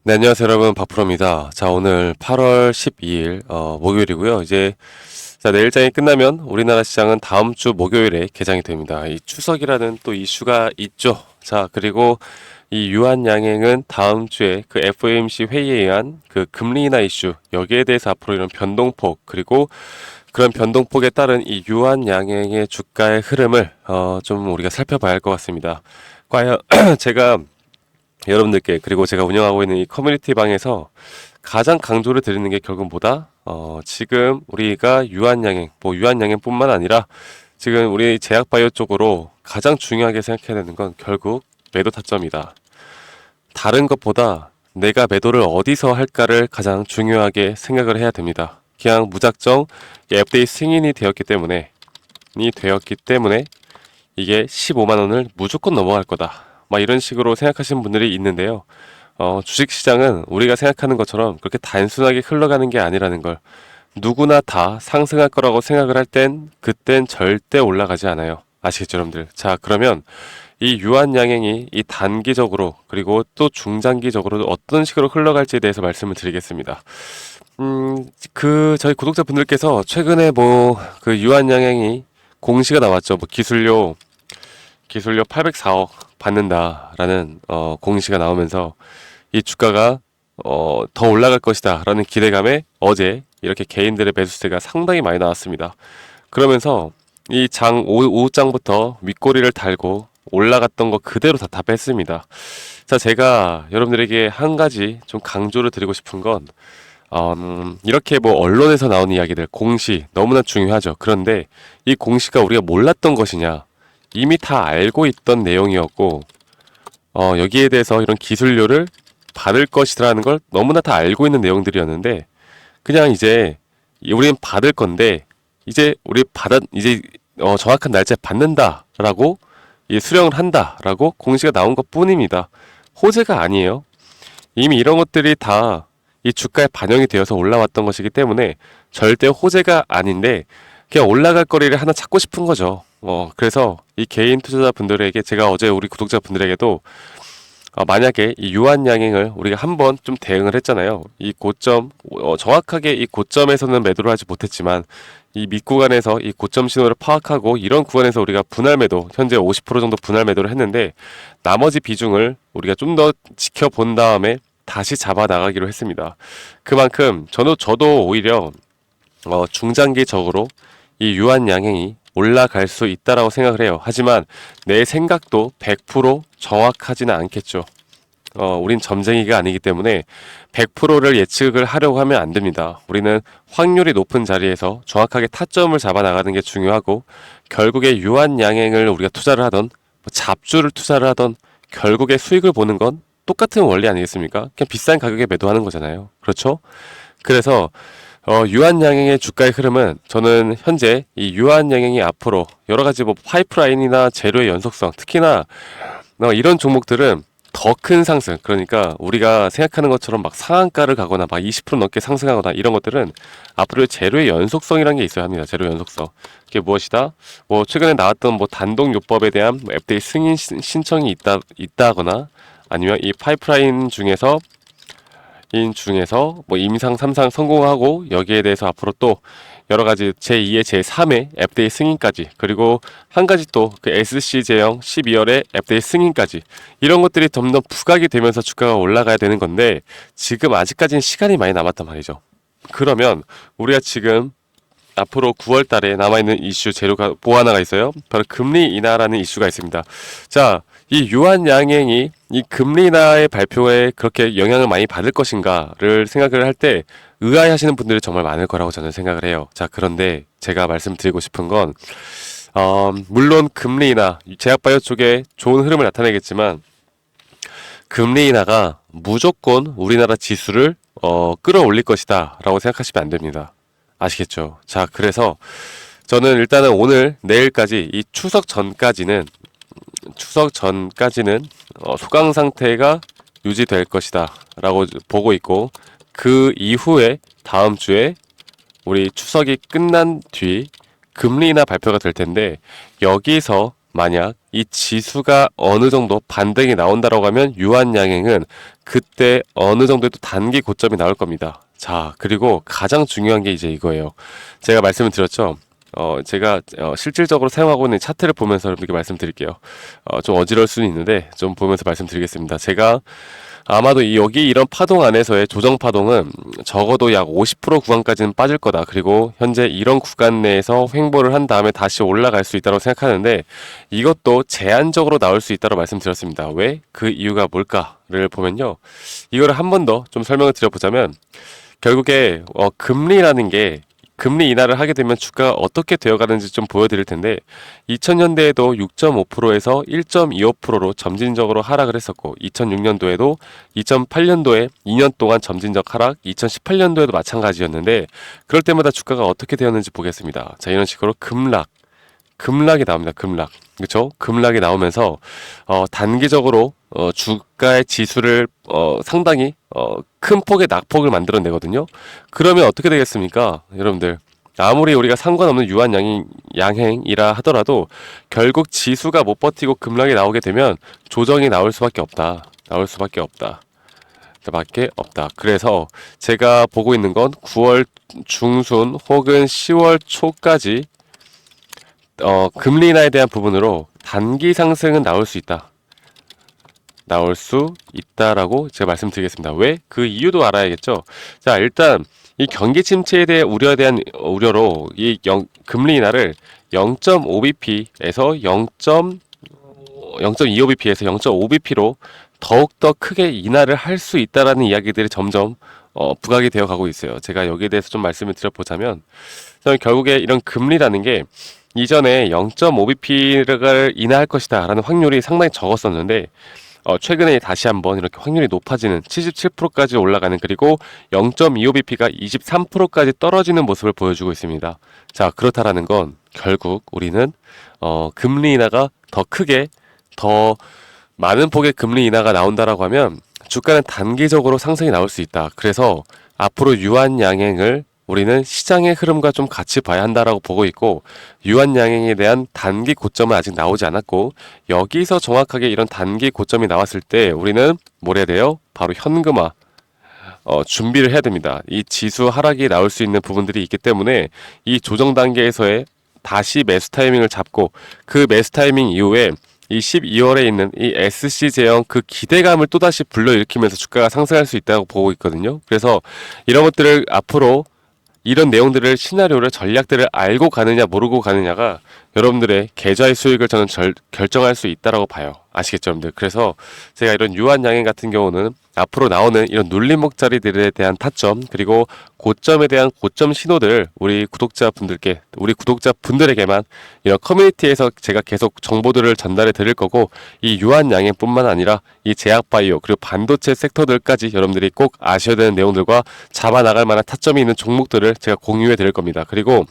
네, 안녕하세요, 여러분. 박프로입니다. 자, 오늘 8월 12일, 목요일이고요. 이제, 자, 내일장이 끝나면 우리나라 시장은 다음 주 목요일에 개장이 됩니다. 이 추석이라는 또 이슈가 있죠. 자, 그리고 이 유한양행은 다음 주에 그 FOMC 회의에 의한 그 금리 인하 이슈, 여기에 대해서 앞으로 이런 변동폭, 그리고 그런 변동폭에 따른 이 유한양행의 주가의 흐름을, 좀 우리가 살펴봐야 할 것 같습니다. 과연, 제가 여러분들께 그리고 제가 운영하고 있는 이 커뮤니티 방에서 가장 강조를 드리는 게 결국 뭐다? 지금 우리가 유한양행, 뭐 유한양행뿐만 아니라 지금 우리 제약바이오 쪽으로 가장 중요하게 생각해야 되는 건 결국 매도 타점이다. 다른 것보다 내가 매도를 어디서 할까를 가장 중요하게 생각을 해야 됩니다. 그냥 무작정 FDA 승인이 되었기 때문에 이게 15만 원을 무조건 넘어갈 거다. 막 이런 식으로 생각하시는 분들이 있는데요. 주식시장은 우리가 생각하는 것처럼 그렇게 단순하게 흘러가는 게 아니라는 걸 누구나 다 상승할 거라고 생각을 할 그땐 절대 올라가지 않아요. 아시겠죠, 여러분들? 자, 그러면 이 유한양행이 이 단기적으로 그리고 또 중장기적으로 어떤 식으로 흘러갈지에 대해서 말씀을 드리겠습니다. 저희 구독자분들께서 최근에 뭐 그 유한양행이 공시가 나왔죠. 뭐 기술료 804억 받는다라는 공시가 나오면서 이 주가가 더 올라갈 것이다라는 기대감에 어제 이렇게 개인들의 매수세가 상당히 많이 나왔습니다. 그러면서 이 오후장부터 윗꼬리를 달고 올라갔던 거 그대로 다 뺐습니다. 자, 제가 여러분들에게 한 가지 좀 강조를 드리고 싶은 건 이렇게 뭐 언론에서 나오는 이야기들 공시 너무나 중요하죠. 그런데 이 공시가 우리가 몰랐던 것이냐? 이미 다 알고 있던 내용이었고, 여기에 대해서 이런 기술료를 받을 것이라는 걸 너무나 다 알고 있는 내용들이었는데, 그냥 이제, 우리는 받을 건데, 이제 정확한 날짜에 받는다라고, 수령을 한다라고 공시가 나온 것 뿐입니다. 호재가 아니에요. 이미 이런 것들이 다 이 주가에 반영이 되어서 올라왔던 것이기 때문에 절대 호재가 아닌데, 그냥 올라갈 거리를 하나 찾고 싶은 거죠. 그래서 이 개인 투자자분들에게 제가 어제 우리 구독자분들에게도 만약에 이 유한양행을 우리가 한번 좀 대응을 했잖아요. 이 고점, 정확하게 이 고점에서는 매도를 하지 못했지만 이 밑구간에서 이 고점 신호를 파악하고 이런 구간에서 우리가 분할 매도, 현재 50% 정도 분할 매도를 했는데 나머지 비중을 우리가 좀 더 지켜본 다음에 다시 잡아 나가기로 했습니다. 그만큼 저도 오히려 중장기적으로 이 유한양행이 올라갈 수 있다라고 생각을 해요. 하지만 내 생각도 100% 정확하지는 않겠죠. 우린 점쟁이가 아니기 때문에 100%를 예측을 하려고 하면 안 됩니다. 우리는 확률이 높은 자리에서 정확하게 타점을 잡아 나가는 게 중요하고 결국에 유한양행을 우리가 투자를 하던 뭐 잡주를 투자를 하던 결국에 수익을 보는 건 똑같은 원리 아니겠습니까? 그냥 비싼 가격에 매도하는 거잖아요. 그렇죠? 그래서 유한양행의 주가의 흐름은 저는 현재 이 유한양행이 앞으로 여러 가지 뭐 파이프라인이나 재료의 연속성, 특히나 이런 종목들은 더 큰 상승, 그러니까 우리가 생각하는 것처럼 막 상한가를 가거나 막 20% 넘게 상승하거나 이런 것들은 앞으로 재료의 연속성이라는 게 있어야 합니다. 재료 연속성. 그게 무엇이다? 뭐 최근에 나왔던 뭐 단독요법에 대한 뭐 FDA 승인 신청이 있다거나 아니면 이 파이프라인 중에서 뭐 임상 3상 성공하고 여기에 대해서 앞으로 또 여러 가지 제2의 제3의 FDA 승인까지, 그리고 한 가지 또 그 SC 제형 12월에 FDA 승인까지, 이런 것들이 점점 부각이 되면서 주가가 올라가야 되는 건데 지금 아직까지는 시간이 많이 남았단 말이죠. 그러면 우리가 지금 앞으로 9월 달에 남아있는 이슈 재료가 뭐 하나가 있어요? 바로 금리 인하라는 이슈가 있습니다. 자, 이 유한양행이 이 금리 인하의 발표에 그렇게 영향을 많이 받을 것인가를 생각을 할 때 의아해하시는 분들이 정말 많을 거라고 저는 생각을 해요. 자, 그런데 제가 말씀드리고 싶은 건 물론 금리 인하, 제약바이오 쪽에 좋은 흐름을 나타내겠지만 금리 인하가 무조건 우리나라 지수를 끌어올릴 것이다 라고 생각하시면 안 됩니다. 아시겠죠? 자, 그래서 저는 일단은 오늘 내일까지 이 추석 전까지는 소강 상태가 유지될 것이다 라고 보고 있고, 그 이후에 다음 주에 우리 추석이 끝난 뒤 금리 인하 발표가 될 텐데 여기서 만약 이 지수가 어느 정도 반등이 나온다라고 하면 유한양행은 그때 어느 정도의 또 단기 고점이 나올 겁니다. 자, 그리고 가장 중요한 게 이제 이거예요. 제가 말씀을 드렸죠. 제가 실질적으로 사용하고 있는 차트를 보면서 여러분께 말씀드릴게요. 좀 어지러울 수는 있는데 좀 보면서 말씀드리겠습니다. 제가 아마도 여기 이런 파동 안에서의 조정 파동은 적어도 약 50% 구간까지는 빠질 거다. 그리고 현재 이런 구간 내에서 횡보를 한 다음에 다시 올라갈 수 있다고 생각하는데 이것도 제한적으로 나올 수 있다고 말씀드렸습니다. 왜? 그 이유가 뭘까를 보면요. 이거를 한 번 더 좀 설명을 드려보자면 결국에 금리라는 게 금리 인하를 하게 되면 주가가 어떻게 되어가는지 좀 보여드릴 텐데 2000년대에도 6.5%에서 1.25%로 점진적으로 하락을 했었고 2006년도에도 2008년도에 2년 동안 점진적 하락 2018년도에도 마찬가지였는데 그럴 때마다 주가가 어떻게 되었는지 보겠습니다. 자, 이런 식으로 급락이 나옵니다. 급락. 그렇죠? 급락이 나오면서 단기적으로 주가의 지수를 상당히 큰 폭의 낙폭을 만들어내거든요. 그러면 어떻게 되겠습니까? 여러분들 아무리 우리가 상관없는 양행이라 하더라도 결국 지수가 못 버티고 급락이 나오게 되면 조정이 나올 수밖에 없다. 나올 수밖에 없다. 밖에 없다. 그래서 제가 보고 있는 건 9월 중순 혹은 10월 초까지 금리 인하에 대한 부분으로 단기 상승은 나올 수 있다. 나올 수 있다라고 제가 말씀드리겠습니다. 왜? 그 이유도 알아야겠죠. 자, 일단 이 경기 침체에 대해 우려로 이 금리 인하를 0.5bp에서 0.25bp에서 0.5bp로 더욱더 크게 인하를 할 수 있다라는 이야기들이 점점 부각이 되어 가고 있어요. 제가 여기에 대해서 좀 말씀을 드려보자면 결국에 이런 금리라는 게 이전에 0.5bp를 인하할 것이다 라는 확률이 상당히 적었었는데 최근에 다시 한번 이렇게 확률이 높아지는 77%까지 올라가는 그리고 0.25bp가 23%까지 떨어지는 모습을 보여주고 있습니다. 자, 그렇다라는 건 결국 우리는 금리 인하가 더 크게 더 많은 폭의 금리 인하가 나온다라고 하면 주가는 단기적으로 상승이 나올 수 있다. 그래서 앞으로 유한양행을 우리는 시장의 흐름과 좀 같이 봐야 한다라고 보고 있고 유한양행에 대한 단기 고점은 아직 나오지 않았고 여기서 정확하게 이런 단기 고점이 나왔을 때 우리는 뭘 해야 돼요? 바로 현금화 준비를 해야 됩니다. 이 지수 하락이 나올 수 있는 부분들이 있기 때문에 이 조정 단계에서의 다시 매수 타이밍을 잡고 그 매수 타이밍 이후에 이 12월에 있는 이 SC 제형 그 기대감을 또다시 불러일으키면서 주가가 상승할 수 있다고 보고 있거든요. 그래서 이런 것들을 앞으로 이런 내용들을 시나리오를 전략들을 알고 가느냐 모르고 가느냐가 여러분들의 계좌의 수익을 저는 결정할 수 있다라고 봐요. 아시겠죠, 여러분들? 그래서 제가 이런 유한양행 같은 경우는 앞으로 나오는 이런 눌림목 자리들에 대한 타점 그리고 고점에 대한 고점 신호들 우리 구독자분들에게만 이런 커뮤니티에서 제가 계속 정보들을 전달해 드릴 거고 이 유한양행뿐만 아니라 이 제약바이오 그리고 반도체 섹터들까지 여러분들이 꼭 아셔야 되는 내용들과 잡아나갈 만한 타점이 있는 종목들을 제가 공유해 드릴 겁니다. 그리고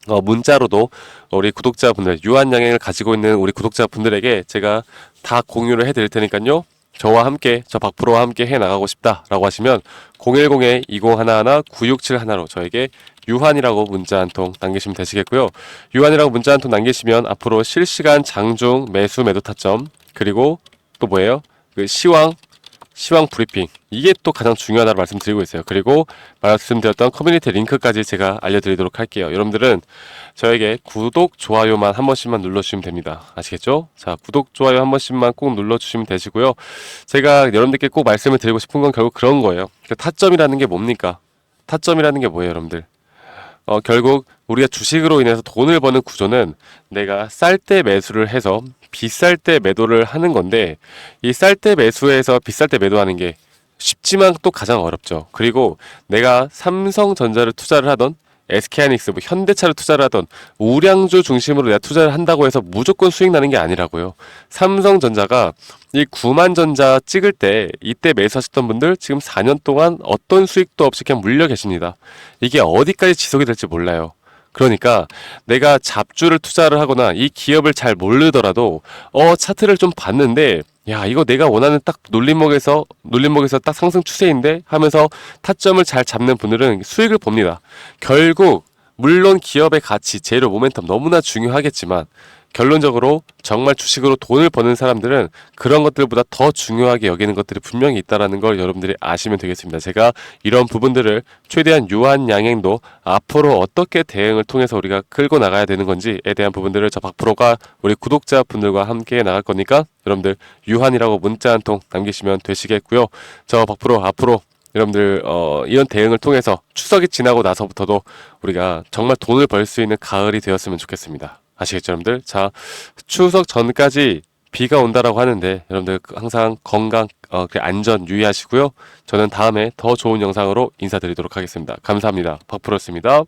문자로도 우리 구독자분들 유한양행을 가지고 있는 우리 구독자분들에게 제가 다 공유를 해드릴 테니까요. 저와 함께 저 박프로와 함께 해나가고 싶다라고 하시면 010-2011-9671로 저에게 유한이라고 문자 한 통 남기시면 되시겠고요. 유한이라고 문자 한 통 남기시면 앞으로 실시간 장중 매수 매도 타점 그리고 또 뭐예요? 그 시황 브리핑 이게 또 가장 중요하다고 말씀드리고 있어요. 그리고 말씀드렸던 커뮤니티 링크까지 제가 알려드리도록 할게요. 여러분들은 저에게 구독, 좋아요만 한 번씩만 눌러주시면 됩니다. 아시겠죠? 자, 구독, 좋아요 한 번씩만 꼭 눌러주시면 되시고요. 제가 여러분들께 꼭 말씀을 드리고 싶은 건 결국 그런 거예요. 타점이라는 게 뭡니까? 타점이라는 게 뭐예요, 여러분들? 결국 우리가 주식으로 인해서 돈을 버는 구조는 내가 쌀 때 매수를 해서 비쌀 때 매도를 하는 건데 이 쌀 때 매수해서 비쌀 때 매도하는 게 쉽지만 또 가장 어렵죠. 그리고 내가 삼성전자를 투자를 하던 SK하이닉스, 현대차를 투자를 하던 우량주 중심으로 내가 투자를 한다고 해서 무조건 수익 나는 게 아니라고요. 삼성전자가 이 9만전자 찍을 때 이때 매수하셨던 분들 지금 4년 동안 어떤 수익도 없이 그냥 물려 계십니다. 이게 어디까지 지속이 될지 몰라요. 그러니까 내가 잡주를 투자를 하거나 이 기업을 잘 모르더라도 차트를 좀 봤는데 야 이거 내가 원하는 딱 눌림목에서 딱 상승 추세인데 하면서 타점을 잘 잡는 분들은 수익을 봅니다. 결국 물론 기업의 가치, 재료, 모멘텀 너무나 중요하겠지만 결론적으로 정말 주식으로 돈을 버는 사람들은 그런 것들보다 더 중요하게 여기는 것들이 분명히 있다라는 걸 여러분들이 아시면 되겠습니다. 제가 이런 부분들을 최대한 유한양행도 앞으로 어떻게 대응을 통해서 우리가 끌고 나가야 되는 건지에 대한 부분들을 저 박프로가 우리 구독자분들과 함께 나갈 거니까 여러분들 유한이라고 문자 한 통 남기시면 되시겠고요. 저 박프로 앞으로 여러분들 이런 대응을 통해서 추석이 지나고 나서부터도 우리가 정말 돈을 벌 수 있는 가을이 되었으면 좋겠습니다. 아시겠죠, 여러분들? 자, 추석 전까지 비가 온다라고 하는데 여러분들 항상 건강, 안전 유의하시고요. 저는 다음에 더 좋은 영상으로 인사드리도록 하겠습니다. 감사합니다. 박프로였습니다.